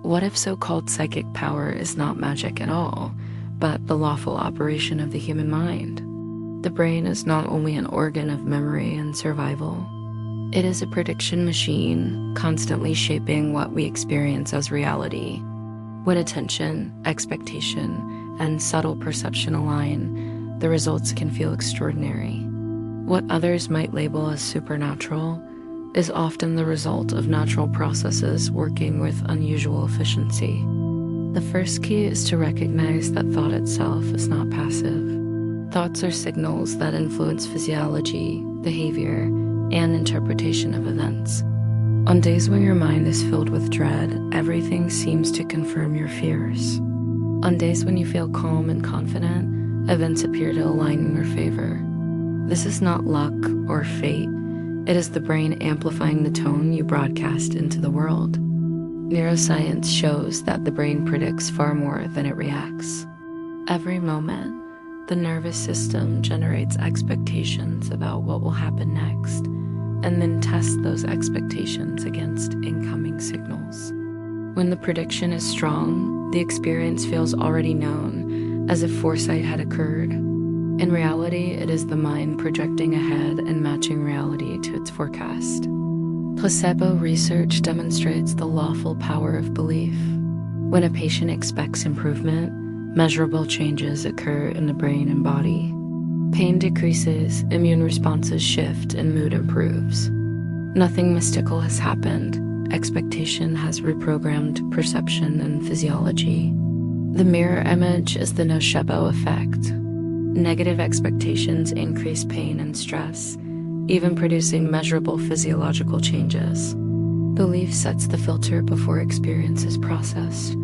what if so-called psychic power is not magic at all, but the lawful operation of the human mind? The brain is not only an organ of memory and survival, it is a prediction machine, constantly shaping what we experience as reality. When attention, expectation, and subtle perception align, the results can feel extraordinary. What others might label as supernatural is often the result of natural processes working with unusual efficiency. The first key is to recognize that thought itself is not passive. Thoughts are signals that influence physiology, behavior, and interpretation of events. On days when your mind is filled with dread, everything seems to confirm your fears. On days when you feel calm and confident, events appear to align in your favor. This is not luck or fate. It is the brain amplifying the tone you broadcast into the world. Neuroscience shows that the brain predicts far more than it reacts. Every moment, the nervous system generates expectations about what will happen next, and then tests those expectations against incoming signals. When the prediction is strong, the experience feels already known, as if foresight had occurred. In reality, it is the mind projecting ahead and matching reality to its forecast. Placebo research demonstrates the lawful power of belief. When a patient expects improvement, measurable changes occur in the brain and body. Pain decreases, immune responses shift, and mood improves. Nothing mystical has happened. Expectation has reprogrammed perception and physiology. The mirror image is the nocebo effect. Negative expectations increase pain and stress, even producing measurable physiological changes. Belief sets the filter before experience is processed,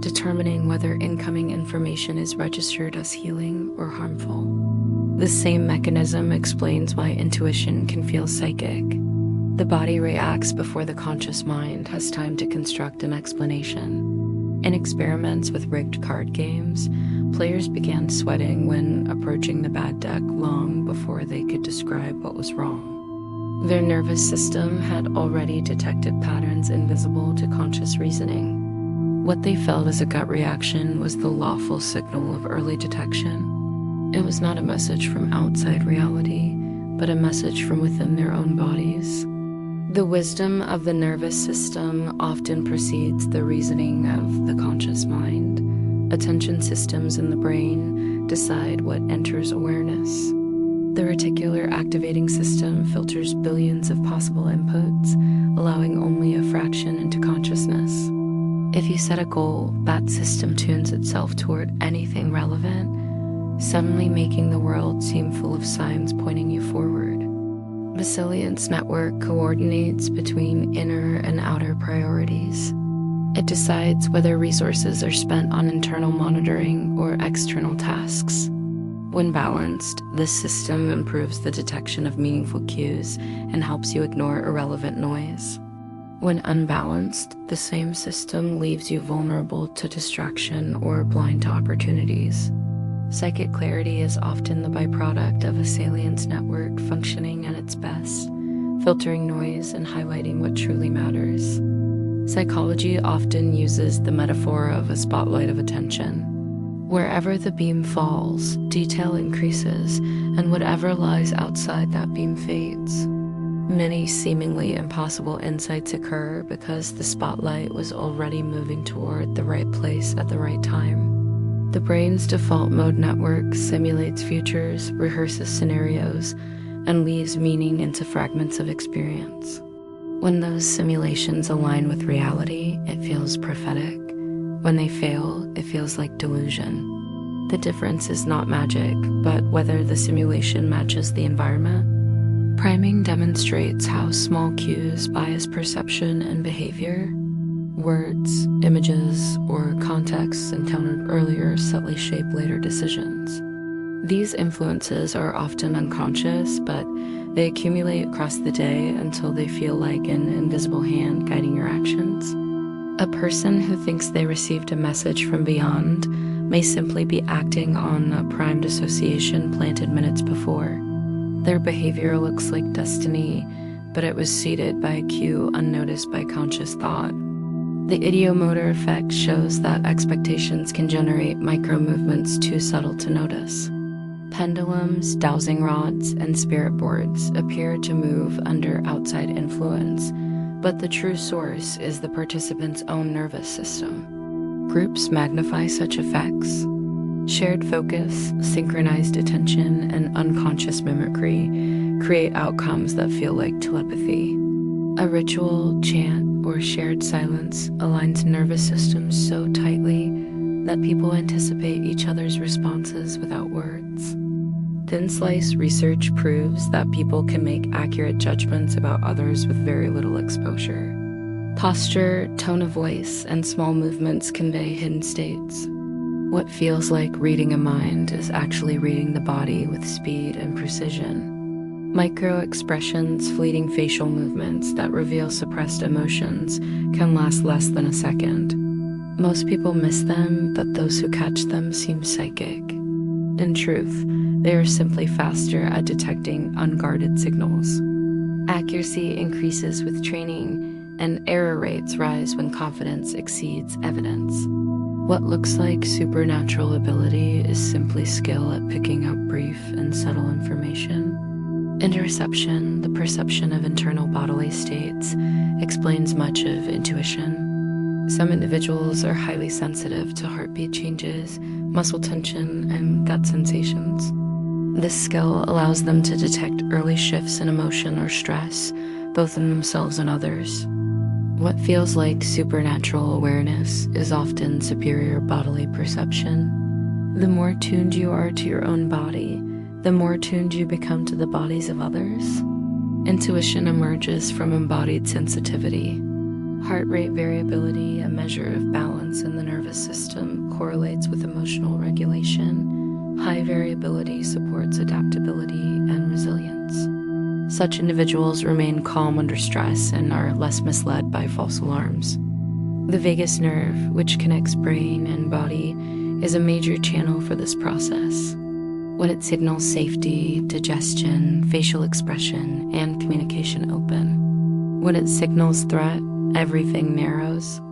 determining whether incoming information is registered as healing or harmful. The same mechanism explains why intuition can feel psychic. The body reacts before the conscious mind has time to construct an explanation. In experiments with rigged card games, players began sweating when approaching the bad deck long before they could describe what was wrong. Their nervous system had already detected patterns invisible to conscious reasoning. What they felt as a gut reaction was the lawful signal of early detection. It was not a message from outside reality, but a message from within their own bodies. The wisdom of the nervous system often precedes the reasoning of the conscious mind. Attention systems in the brain decide what enters awareness. The reticular activating system filters billions of possible inputs, allowing only a fraction into consciousness. If you set a goal, that system tunes itself toward anything relevant, suddenly making the world seem full of signs pointing you forward. The Salience network coordinates between inner and outer priorities. It decides whether resources are spent on internal monitoring or external tasks. When balanced, this system improves the detection of meaningful cues and helps you ignore irrelevant noise. When unbalanced, the same system leaves you vulnerable to distraction or blind to opportunities. Psychic clarity is often the byproduct of a salience network functioning at its best, filtering noise and highlighting what truly matters. Psychology often uses the metaphor of a spotlight of attention. Wherever the beam falls, detail increases, and whatever lies outside that beam fades. Many seemingly impossible insights occur because the spotlight was already moving toward the right place at the right time. The brain's default mode network simulates futures, rehearses scenarios, and weaves meaning into fragments of experience. When those simulations align with reality, it feels prophetic. When they fail, it feels like delusion. The difference is not magic, but whether the simulation matches the environment. Priming demonstrates how small cues bias perception and behavior. Words, images, or contexts encountered earlier subtly shape later decisions. These influences are often unconscious, but they accumulate across the day until they feel like an invisible hand guiding your actions. A person who thinks they received a message from beyond may simply be acting on a primed association planted minutes before. Their behavior looks like destiny, but it was seeded by a cue unnoticed by conscious thought. The ideomotor effect shows that expectations can generate micro-movements too subtle to notice. Pendulums, dowsing rods, and spirit boards appear to move under outside influence, but the true source is the participant's own nervous system. Groups magnify such effects. Shared focus, synchronized attention, and unconscious mimicry create outcomes that feel like telepathy. A ritual, chant, or shared silence aligns nervous systems so tightly that people anticipate each other's responses without words. Thin slice research proves that people can make accurate judgments about others with very little exposure. Posture, tone of voice, and small movements convey hidden states. What feels like reading a mind is actually reading the body with speed and precision. Micro-expressions, fleeting facial movements that reveal suppressed emotions can last less than a second. Most people miss them, but those who catch them seem psychic. In truth, they are simply faster at detecting unguarded signals. Accuracy increases with training, and error rates rise when confidence exceeds evidence. What looks like supernatural ability is simply skill at picking up brief and subtle information. Interoception, the perception of internal bodily states, explains much of intuition. Some individuals are highly sensitive to heartbeat changes, muscle tension, and gut sensations. This skill allows them to detect early shifts in emotion or stress, both in themselves and others. What feels like supernatural awareness is often superior bodily perception. The more tuned you are to your own body, the more tuned you become to the bodies of others. Intuition emerges from embodied sensitivity. Heart rate variability, a measure of balance in the nervous system, correlates with emotional regulation. High variability supports adaptability and resilience. Such individuals remain calm under stress and are less misled by false alarms. The vagus nerve, which connects brain and body, is a major channel for this process. When it signals safety, digestion, facial expression, and communication open. When it signals threat, everything narrows.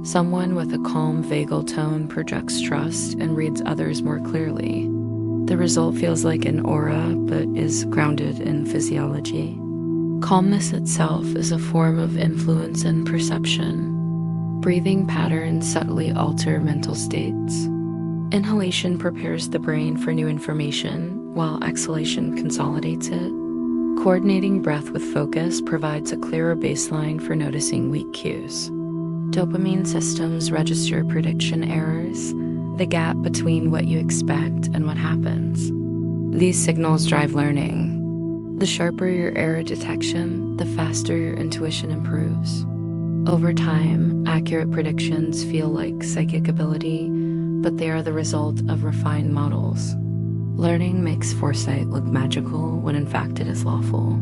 Someone with a calm vagal tone projects trust and reads others more clearly. The result feels like an aura, but is grounded in physiology. Calmness itself is a form of influence and perception. Breathing patterns subtly alter mental states. Inhalation prepares the brain for new information, while exhalation consolidates it. Coordinating breath with focus provides a clearer baseline for noticing weak cues. Dopamine systems register prediction errors, the gap between what you expect and what happens. These signals drive learning. The sharper your error detection, the faster your intuition improves. Over time, accurate predictions feel like psychic ability, but they are the result of refined models. Learning makes foresight look magical when in fact it is lawful.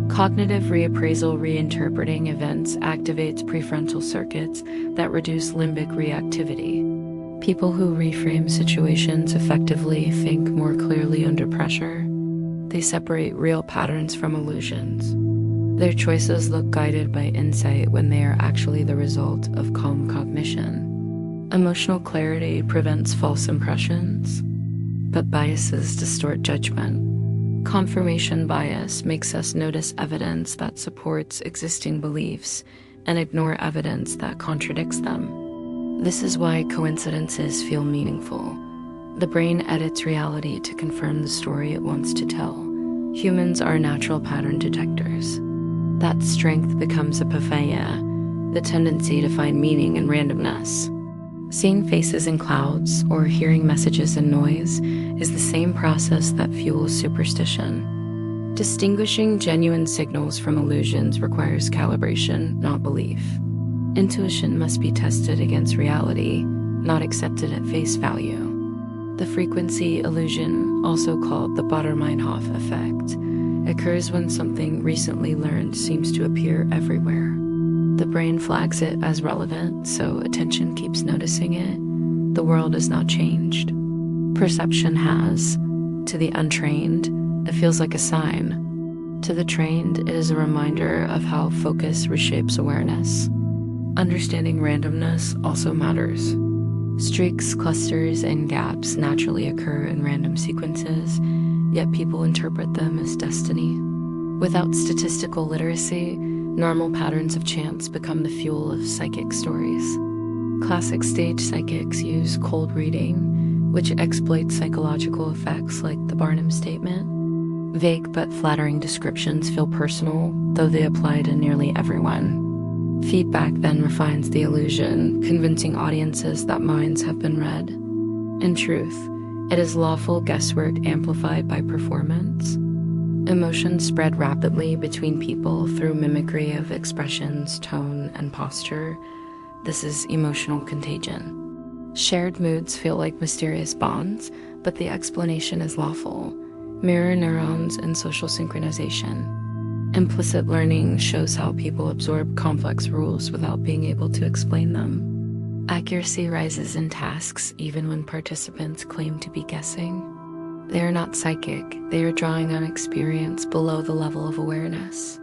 Cognitive reappraisal reinterpreting events activates prefrontal circuits that reduce limbic reactivity. People who reframe situations effectively think more clearly under pressure. They separate real patterns from illusions. Their choices look guided by insight when they are actually the result of calm cognition. Emotional clarity prevents false impressions, but biases distort judgment. Confirmation bias makes us notice evidence that supports existing beliefs and ignore evidence that contradicts them. This is why coincidences feel meaningful. The brain edits reality to confirm the story it wants to tell. Humans are natural pattern detectors. That strength becomes epiphaia, the tendency to find meaning in randomness. Seeing faces in clouds or hearing messages in noise is the same process that fuels superstition. Distinguishing genuine signals from illusions requires calibration, not belief. Intuition must be tested against reality, not accepted at face value. The frequency illusion, also called the Baader-Meinhof effect, occurs when something recently learned seems to appear everywhere. The brain flags it as relevant, so attention keeps noticing it. The world is not changed. Perception has. To the untrained, it feels like a sign. To the trained, it is a reminder of how focus reshapes awareness. Understanding randomness also matters. Streaks, clusters, and gaps naturally occur in random sequences, yet people interpret them as destiny. Without statistical literacy, normal patterns of chance become the fuel of psychic stories. Classic stage psychics use cold reading, which exploits psychological effects like the Barnum statement. Vague but flattering descriptions feel personal, though they apply to nearly everyone. Feedback then refines the illusion, convincing audiences that minds have been read. In truth, it is lawful guesswork amplified by performance. Emotions spread rapidly between people through mimicry of expressions, tone, and posture. This is emotional contagion. Shared moods feel like mysterious bonds, but the explanation is lawful. Mirror neurons and social synchronization. Implicit learning shows how people absorb complex rules without being able to explain them. Accuracy rises in tasks even when participants claim to be guessing. They are not psychic, they are drawing on experience below the level of awareness.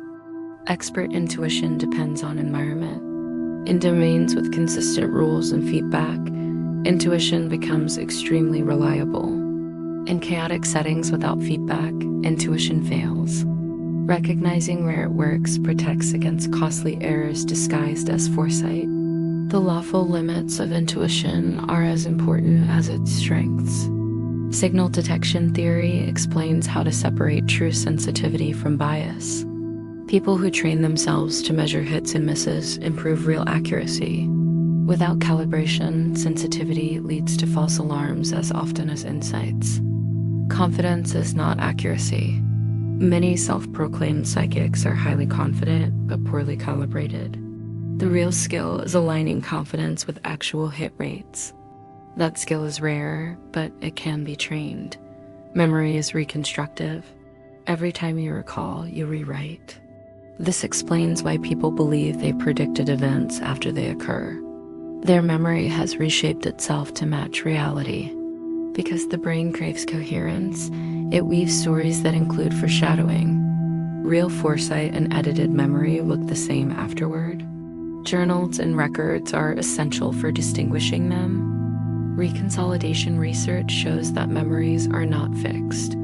Expert intuition depends on environment. In domains with consistent rules and feedback, intuition becomes extremely reliable. In chaotic settings without feedback, intuition fails. Recognizing where it works protects against costly errors disguised as foresight. The lawful limits of intuition are as important as its strengths. Signal detection theory explains how to separate true sensitivity from bias. People who train themselves to measure hits and misses improve real accuracy. Without calibration, sensitivity leads to false alarms as often as insights. Confidence is not accuracy. Many self-proclaimed psychics are highly confident but poorly calibrated. The real skill is aligning confidence with actual hit rates. That skill is rare, but it can be trained. Memory is reconstructive. Every time you recall, you rewrite. This explains why people believe they predicted events after they occur. Their memory has reshaped itself to match reality. Because the brain craves coherence, it weaves stories that include foreshadowing. Real foresight and edited memory look the same afterward. Journals and records are essential for distinguishing them. Reconsolidation research shows that memories are not fixed.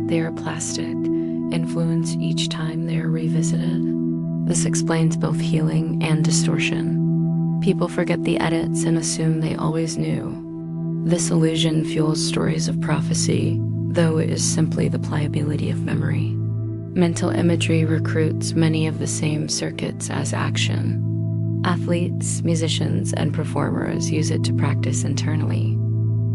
They are plastic, influenced each time they are revisited. This explains both healing and distortion. People forget the edits and assume they always knew. This illusion fuels stories of prophecy, though it is simply the pliability of memory. Mental imagery recruits many of the same circuits as action. Athletes, musicians, and performers use it to practice internally.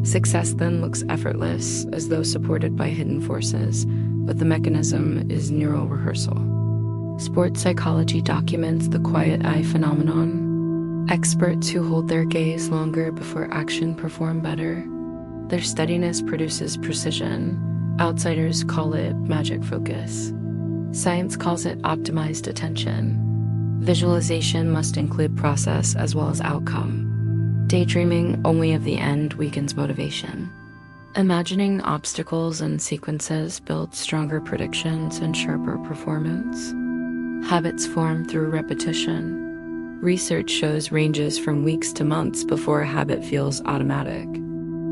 Success then looks effortless, as though supported by hidden forces, but the mechanism is neural rehearsal. Sports psychology documents the quiet eye phenomenon. Experts who hold their gaze longer before action perform better. Their steadiness produces precision. Outsiders call it magic focus. Science calls it optimized attention. Visualization must include process as well as outcome. Daydreaming only of the end weakens motivation. Imagining obstacles and sequences builds stronger predictions and sharper performance. Habits form through repetition. Research shows ranges from weeks to months before a habit feels automatic.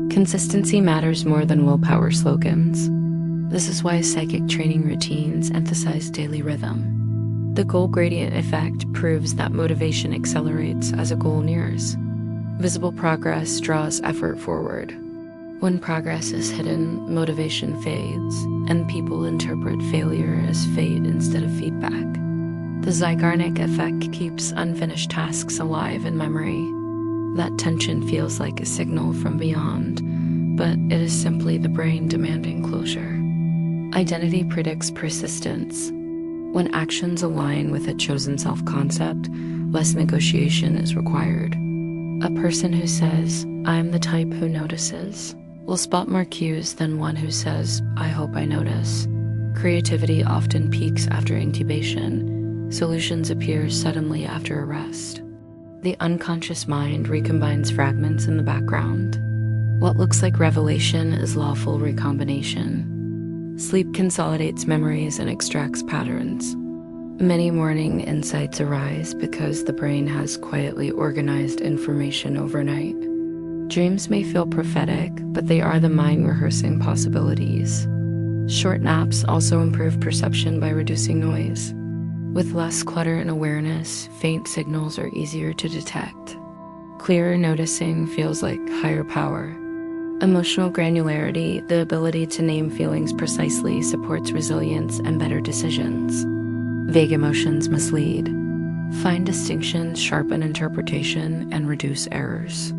Consistency matters more than willpower slogans. This is why psychic training routines emphasize daily rhythm. The goal gradient effect proves that motivation accelerates as a goal nears. Visible progress draws effort forward. When progress is hidden, motivation fades, and people interpret failure as fate instead of feedback. The Zeigarnik effect keeps unfinished tasks alive in memory. That tension feels like a signal from beyond, but it is simply the brain demanding closure. Identity predicts persistence. When actions align with a chosen self-concept, less negotiation is required. A person who says, "I'm the type who notices," will spot more cues than one who says, "I hope I notice." Creativity often peaks after incubation. Solutions appear suddenly after a rest. The unconscious mind recombines fragments in the background. What looks like revelation is lawful recombination. Sleep consolidates memories and extracts patterns. Many morning insights arise because the brain has quietly organized information overnight. Dreams may feel prophetic, but they are the mind rehearsing possibilities. Short naps also improve perception by reducing noise. With less clutter and awareness, faint signals are easier to detect. Clearer noticing feels like higher power. Emotional granularity, the ability to name feelings precisely, supports resilience and better decisions. Vague emotions mislead. Fine distinctions sharpen interpretation and reduce errors.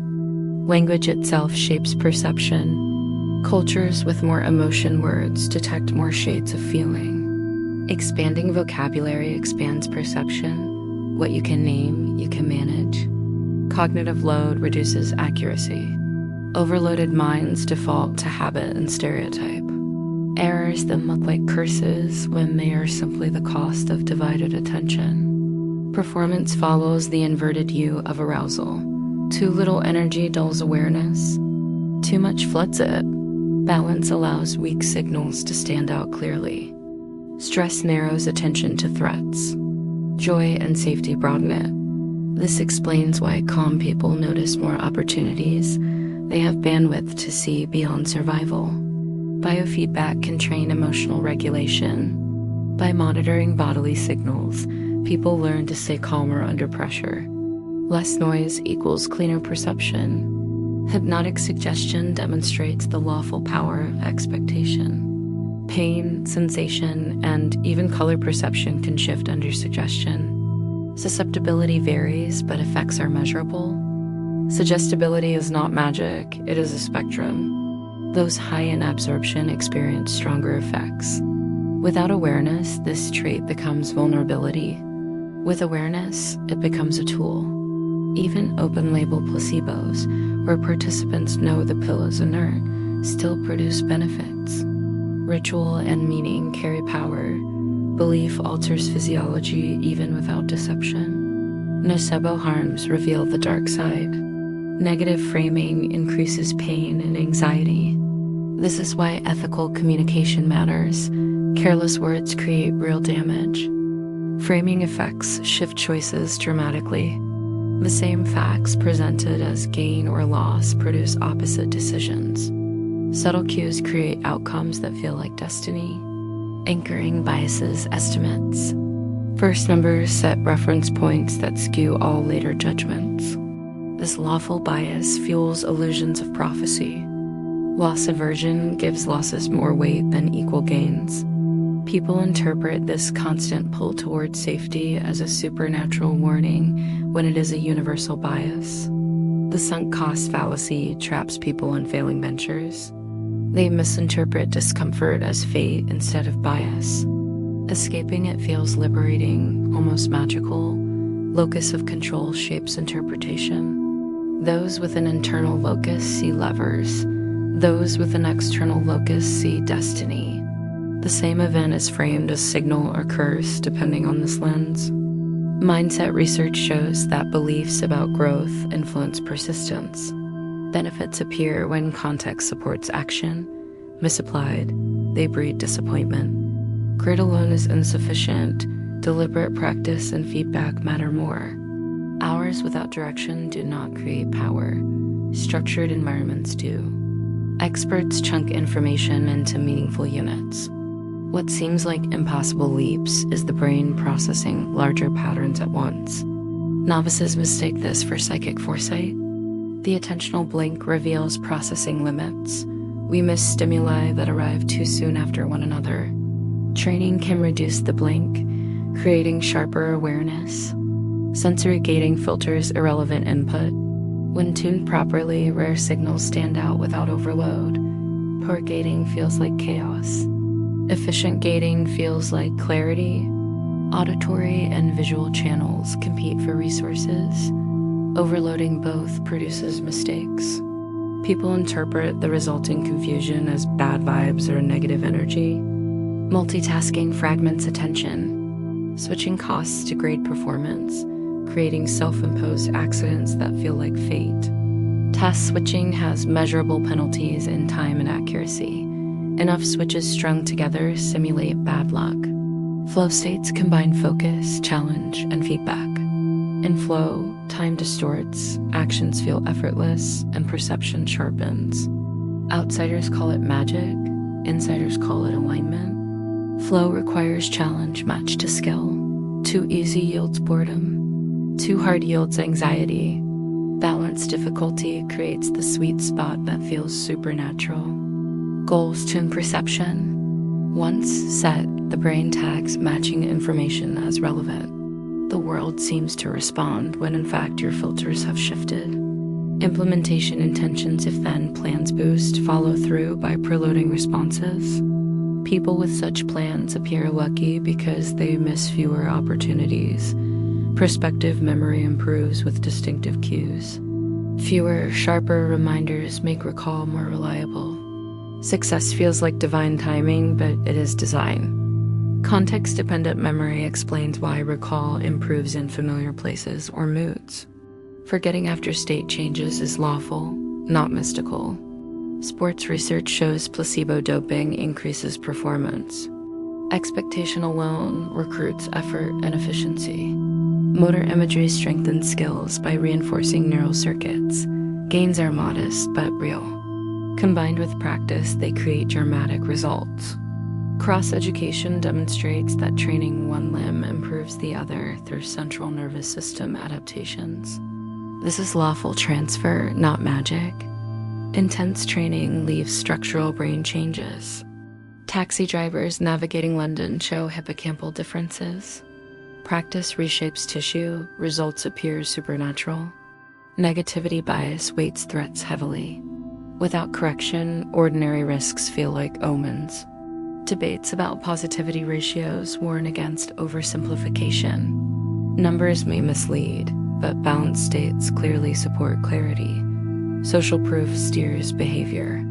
Language itself shapes perception. Cultures with more emotion words detect more shades of feeling. Expanding vocabulary expands perception. What you can name, you can manage. Cognitive load reduces accuracy. Overloaded minds default to habit and stereotype. Errors then look like curses when they are simply the cost of divided attention. Performance follows the inverted U of arousal. Too little energy dulls awareness. Too much floods it. Balance allows weak signals to stand out clearly. Stress narrows attention to threats. Joy and safety broaden it. This explains why calm people notice more opportunities. They have bandwidth to see beyond survival. Biofeedback can train emotional regulation. By monitoring bodily signals, people learn to stay calmer under pressure. Less noise equals cleaner perception. Hypnotic suggestion demonstrates the lawful power of expectation. Pain, sensation, and even color perception can shift under suggestion. Susceptibility varies, but effects are measurable. Suggestibility is not magic, it is a spectrum. Those high in absorption experience stronger effects. Without awareness, this trait becomes vulnerability. With awareness, it becomes a tool. Even open-label placebos, where participants know the pill is inert, still produce benefits. Ritual and meaning carry power. Belief alters physiology even without deception. Nocebo harms reveal the dark side. Negative framing increases pain and anxiety. This is why ethical communication matters. Careless words create real damage. Framing effects shift choices dramatically. The same facts presented as gain or loss produce opposite decisions. Subtle cues create outcomes that feel like destiny. Anchoring biases estimates. First numbers set reference points that skew all later judgments. This lawful bias fuels illusions of prophecy. Loss aversion gives losses more weight than equal gains. People interpret this constant pull toward safety as a supernatural warning when it is a universal bias. The sunk cost fallacy traps people in failing ventures. They misinterpret discomfort as fate instead of bias. Escaping it feels liberating, almost magical. Locus of control shapes interpretation. Those with an internal locus see levers. Those with an external locus see destiny. The same event is framed as signal or curse depending on this lens. Mindset research shows that beliefs about growth influence persistence. Benefits appear when context supports action. Misapplied, they breed disappointment. Grit alone is insufficient. Deliberate practice and feedback matter more. Hours without direction do not create power. Structured environments do. Experts chunk information into meaningful units. What seems like impossible leaps is the brain processing larger patterns at once. Novices mistake this for psychic foresight. The attentional blink reveals processing limits. We miss stimuli that arrive too soon after one another. Training can reduce the blink, creating sharper awareness. Sensory gating filters irrelevant input. When tuned properly, rare signals stand out without overload. Poor gating feels like chaos. Efficient gating feels like clarity. Auditory and visual channels compete for resources. Overloading both produces mistakes. People interpret the resulting confusion as bad vibes or negative energy. Multitasking fragments attention. Switching costs degrade performance, creating self-imposed accidents that feel like fate. Task switching has measurable penalties in time and accuracy. Enough switches strung together simulate bad luck. Flow states combine focus, challenge, and feedback. In flow, time distorts, actions feel effortless, and perception sharpens. Outsiders call it magic, insiders call it alignment. Flow requires challenge matched to skill. Too easy yields boredom. Too hard yields anxiety. Balanced difficulty creates the sweet spot that feels supernatural. Goals tune perception. Once set, the brain tags matching information as relevant. The world seems to respond when in fact your filters have shifted. Implementation intentions if then plans boost follow through by preloading responses. People with such plans appear lucky because they miss fewer opportunities. Perspective memory improves with distinctive cues. Fewer, sharper reminders make recall more reliable. Success feels like divine timing, but it is design. Context-dependent memory explains why recall improves in familiar places or moods. Forgetting after state changes is lawful, not mystical. Sports research shows placebo doping increases performance. Expectation alone recruits effort and efficiency. Motor imagery strengthens skills by reinforcing neural circuits. Gains are modest but real. Combined with practice, they create dramatic results. Cross-education demonstrates that training one limb improves the other through central nervous system adaptations. This is lawful transfer, not magic. Intense training leaves structural brain changes. Taxi drivers navigating London show hippocampal differences. Practice reshapes tissue, results appear supernatural. Negativity bias weights threats heavily. Without correction, ordinary risks feel like omens. Debates about positivity ratios warn against oversimplification. Numbers may mislead, but balanced states clearly support clarity. Social proof steers behavior.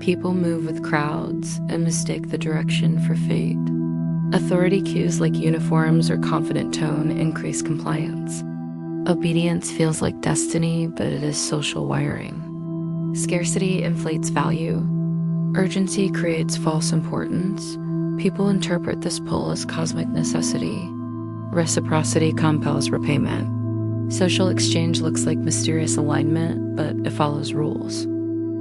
People move with crowds and mistake the direction for fate. Authority cues like uniforms or confident tone increase compliance. Obedience feels like destiny, but it is social wiring. Scarcity inflates value. Urgency creates false importance. People interpret this pull as cosmic necessity. Reciprocity compels repayment. Social exchange looks like mysterious alignment, but it follows rules.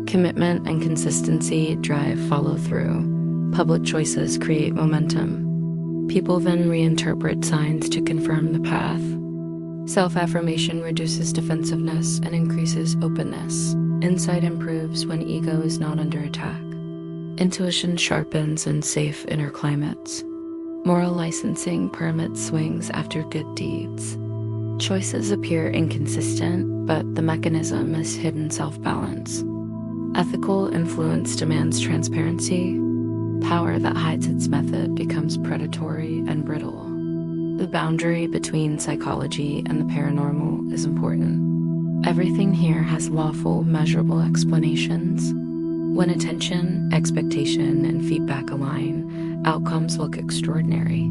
Commitment and consistency drive follow-through. Public choices create momentum. People then reinterpret signs to confirm the path. Self-affirmation reduces defensiveness and increases openness. Insight improves when ego is not under attack. Intuition sharpens in safe inner climates. Moral licensing permits swings after good deeds. Choices appear inconsistent, but the mechanism is hidden self-balance. Ethical influence demands transparency. Power that hides its method becomes predatory and brittle. The boundary between psychology and the paranormal is important. Everything here has lawful, measurable explanations. When attention, expectation, and feedback align, outcomes look extraordinary.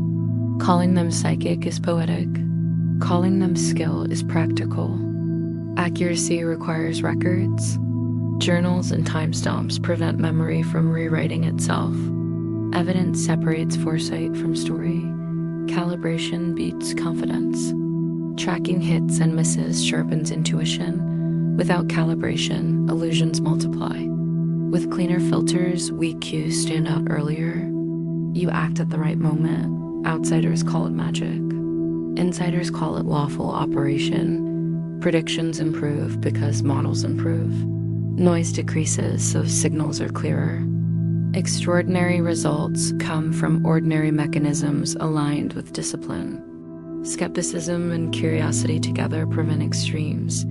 Calling them psychic is poetic. Calling them skill is practical. Accuracy requires records. Journals and timestamps prevent memory from rewriting itself. Evidence separates foresight from story. Calibration beats confidence. Tracking hits and misses sharpens intuition. Without calibration, illusions multiply. With cleaner filters, weak cues stand out earlier. You act at the right moment. Outsiders call it magic. Insiders call it lawful operation. Predictions improve because models improve. Noise decreases so signals are clearer. Extraordinary results come from ordinary mechanisms aligned with discipline. Skepticism and curiosity together prevent extremes.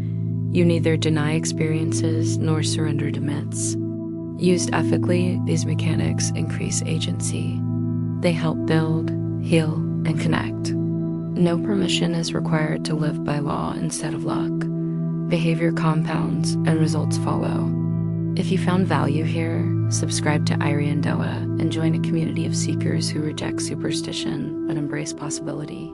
You neither deny experiences nor surrender to myths. Used ethically, these mechanics increase agency. They help build, heal, and connect. No permission is required to live by law instead of luck. Behavior compounds and results follow. If you found value here, subscribe to Iriondoa and join a community of seekers who reject superstition but embrace possibility.